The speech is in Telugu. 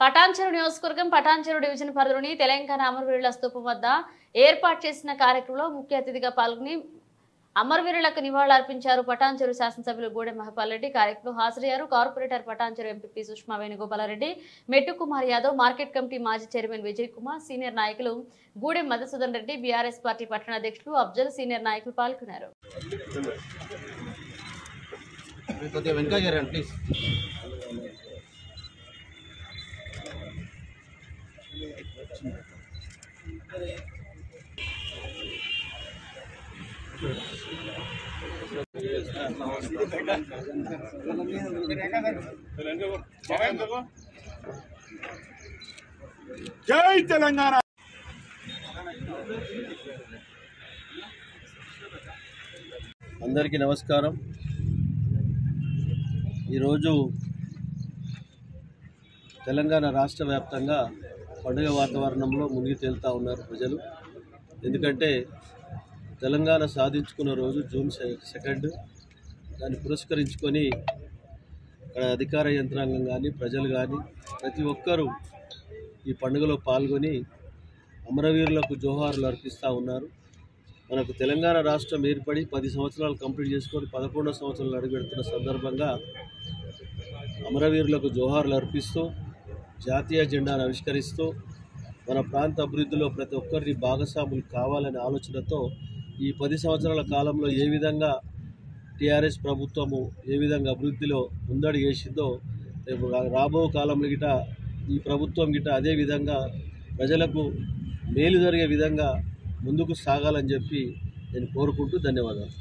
పటాన్చెరు నియోజకవర్గం పటాన్చెరు డివిజన్ పరిధిలోని తెలంగాణ అమరవీరుల స్తూపం వద్ద ఏర్పాటు చేసిన కార్యక్రమంలో ముఖ్య అతిథిగా పాల్గొని అమరవీరులకు నివాళులర్పించారు పటాన్చెరు శాసనసభ్యులు గూడెం మహపాల్ రెడ్డి. కార్యక్రమంలో హాజరయ్యారు కార్పొరేటర్ పటాన్చెరు ఎంపీపీ సుష్మా వేణుగోపాలరెడ్డి, మెట్టు కుమార్ యాదవ్, మార్కెట్ కమిటీ మాజీ చైర్మన్ విజయ్ కుమార్, సీనియర్ నాయకులు గూడెం మధుసూదన్ రెడ్డి, బీఆర్ఎస్ పార్టీ పట్టణ అధ్యక్షులు అఫ్జల్, సీనియర్ నాయకులు పాల్గొన్నారు. జై తెలంగాణ. అందరికీ నమస్కారం. ఈరోజు తెలంగాణ రాష్ట్ర వ్యాప్తంగా పండుగ వాతావరణంలో మునిగి తేలుతూ ఉన్నారు ప్రజలు. ఎందుకంటే తెలంగాణ సాధించుకున్న రోజు జూన్ 2. దాన్ని పురస్కరించుకొని ఇక్కడ అధికార యంత్రాంగం కానీ ప్రజలు కానీ ప్రతి ఒక్కరూ ఈ పండుగలో పాల్గొని అమరవీరులకు జోహార్లు అర్పిస్తూ ఉన్నారు. మనకు తెలంగాణ రాష్ట్రం ఏర్పడి 10 సంవత్సరాలు కంప్లీట్ చేసుకొని 11వ సంవత్సరాలు అడుగుపెడుతున్న సందర్భంగా అమరవీరులకు జోహార్లు అర్పిస్తూ జాతీయ జెండాను ఆవిష్కరిస్తూ మన ప్రాంత అభివృద్ధిలో ప్రతి ఒక్కరిని భాగస్వాములు కావాలనే ఆలోచనతో ఈ 10 సంవత్సరాల కాలంలో ఏ విధంగా టీఆర్ఎస్ ప్రభుత్వము ఏ విధంగా అభివృద్ధిలో ముందడి చేసిందో రేపు రాబో కాలంలో గిట ఈ ప్రభుత్వం గిట అదే విధంగా ప్రజలకు మేలు జరిగే విధంగా ముందుకు సాగాలని చెప్పి నేను కోరుకుంటూ ధన్యవాదాలు.